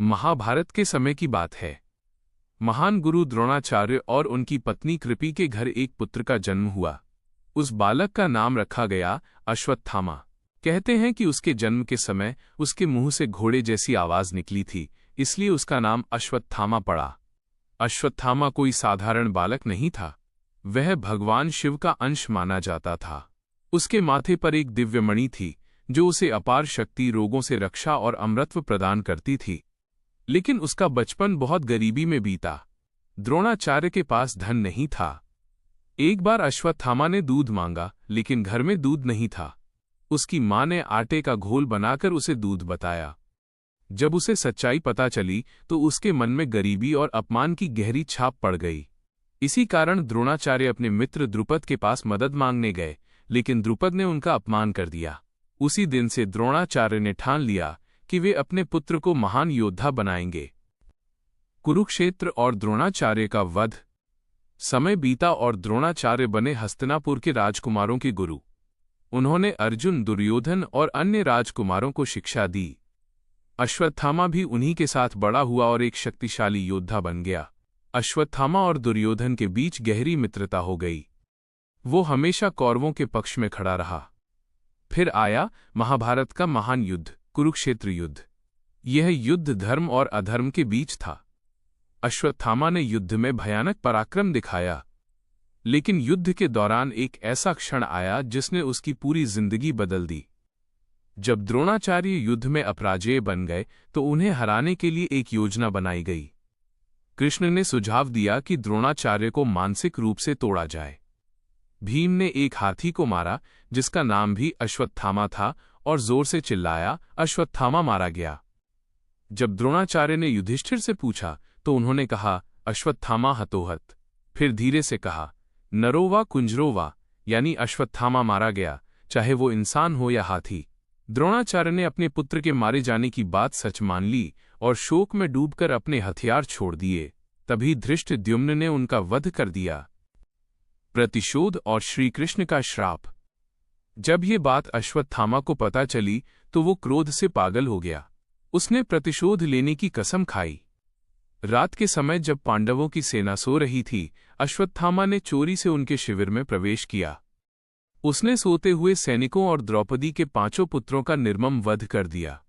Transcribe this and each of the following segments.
महाभारत के समय की बात है। महान गुरु द्रोणाचार्य और उनकी पत्नी कृपि के घर एक पुत्र का जन्म हुआ। उस बालक का नाम रखा गया अश्वत्थामा। कहते हैं कि उसके जन्म के समय उसके मुंह से घोड़े जैसी आवाज निकली थी, इसलिए उसका नाम अश्वत्थामा पड़ा। अश्वत्थामा कोई साधारण बालक नहीं था, वह भगवान शिव का अंश माना जाता था। उसके माथे पर एक दिव्यमणि थी जो उसे अपार शक्ति, रोगों से रक्षा और अमरत्व प्रदान करती थी। लेकिन उसका बचपन बहुत गरीबी में बीता। द्रोणाचार्य के पास धन नहीं था। एक बार अश्वत्थामा ने दूध मांगा, लेकिन घर में दूध नहीं था। उसकी मां ने आटे का घोल बनाकर उसे दूध बताया। जब उसे सच्चाई पता चली तो उसके मन में गरीबी और अपमान की गहरी छाप पड़ गई। इसी कारण द्रोणाचार्य अपने मित्र द्रुपद के पास मदद मांगने गए, लेकिन द्रुपद ने उनका अपमान कर दिया। उसी दिन से द्रोणाचार्य ने ठान लिया कि वे अपने पुत्र को महान योद्धा बनाएंगे। कुरुक्षेत्र और द्रोणाचार्य का वध। समय बीता और द्रोणाचार्य बने हस्तिनापुर के राजकुमारों के गुरु। उन्होंने अर्जुन, दुर्योधन और अन्य राजकुमारों को शिक्षा दी। अश्वत्थामा भी उन्हीं के साथ बड़ा हुआ और एक शक्तिशाली योद्धा बन गया। अश्वत्थामा और दुर्योधन के बीच गहरी मित्रता हो गई। वो हमेशा कौरवों के पक्ष में खड़ा रहा। फिर आया महाभारत का महान युद्ध, कुरुक्षेत्र युद्ध। यह युद्ध धर्म और अधर्म के बीच था। अश्वत्थामा ने युद्ध में भयानक पराक्रम दिखाया, लेकिन युद्ध के दौरान एक ऐसा क्षण आया जिसने उसकी पूरी जिंदगी बदल दी। जब द्रोणाचार्य युद्ध में अपराजेय बन गए तो उन्हें हराने के लिए एक योजना बनाई गई। कृष्ण ने सुझाव दिया कि द्रोणाचार्य को मानसिक रूप से तोड़ा जाए। भीम ने एक हाथी को मारा जिसका नाम भी अश्वत्थामा था और जोर से चिल्लाया, अश्वत्थामा मारा गया। जब द्रोणाचार्य ने युधिष्ठिर से पूछा तो उन्होंने कहा, अश्वत्थामा हतोहत। फिर धीरे से कहा, नरोवा कुंजरोवा, यानी अश्वत्थामा मारा गया, चाहे वो इंसान हो या हाथी। द्रोणाचार्य ने अपने पुत्र के मारे जाने की बात सच मान ली और शोक में डूबकर अपने हथियार छोड़ दिए। तभी धृष्टद्युम्न ने उनका वध कर दिया। प्रतिशोध और श्रीकृष्ण का श्राप। जब ये बात अश्वत्थामा को पता चली तो वो क्रोध से पागल हो गया। उसने प्रतिशोध लेने की कसम खाई। रात के समय जब पांडवों की सेना सो रही थी, अश्वत्थामा ने चोरी से उनके शिविर में प्रवेश किया। उसने सोते हुए सैनिकों और द्रौपदी के 5 पुत्रों का निर्मम वध कर दिया।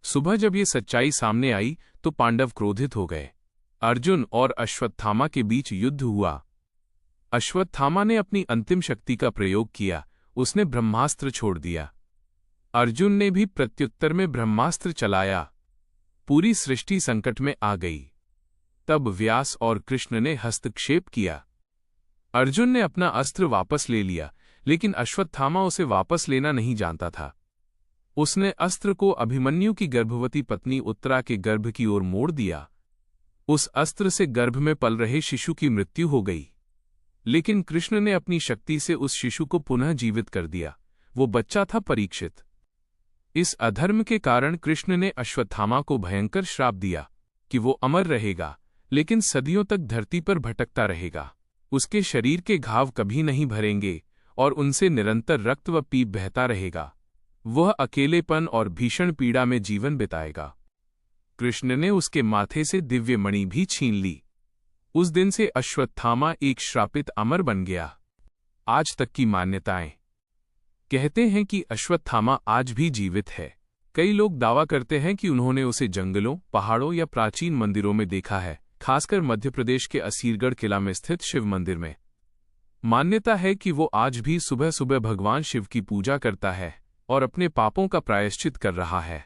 सुबह जब ये सच्चाई सामने आई तो पांडव क्रोधित हो गए। अर्जुन और अश्वत्थामा के बीच युद्ध हुआ। अश्वत्थामा ने अपनी अंतिम शक्ति का प्रयोग किया। उसने ब्रह्मास्त्र छोड़ दिया। अर्जुन ने भी प्रत्युत्तर में ब्रह्मास्त्र चलाया। पूरी सृष्टि संकट में आ गई। तब व्यास और कृष्ण ने हस्तक्षेप किया। अर्जुन ने अपना अस्त्र वापस ले लिया, लेकिन अश्वत्थामा उसे वापस लेना नहीं जानता था। उसने अस्त्र को अभिमन्यु की गर्भवती पत्नी उत्तरा के गर्भ की ओर मोड़ दिया। उस अस्त्र से गर्भ में पल रहे शिशु की मृत्यु हो गई, लेकिन कृष्ण ने अपनी शक्ति से उस शिशु को पुनः जीवित कर दिया। वो बच्चा था परीक्षित। इस अधर्म के कारण कृष्ण ने अश्वत्थामा को भयंकर श्राप दिया कि वो अमर रहेगा, लेकिन सदियों तक धरती पर भटकता रहेगा। उसके शरीर के घाव कभी नहीं भरेंगे और उनसे निरंतर रक्त व पीप बहता रहेगा। वह अकेलेपन और भीषण पीड़ा में जीवन बिताएगा। कृष्ण ने उसके माथे से दिव्य मणि भी छीन ली। उस दिन से अश्वत्थामा एक श्रापित अमर बन गया। आज तक की मान्यताएं कहते हैं कि अश्वत्थामा आज भी जीवित है। कई लोग दावा करते हैं कि उन्होंने उसे जंगलों, पहाड़ों या प्राचीन मंदिरों में देखा है, खासकर मध्य प्रदेश के असीरगढ़ किला में स्थित शिव मंदिर में। मान्यता है कि वो आज भी सुबह सुबह भगवान शिव की पूजा करता है और अपने पापों का प्रायश्चित कर रहा है।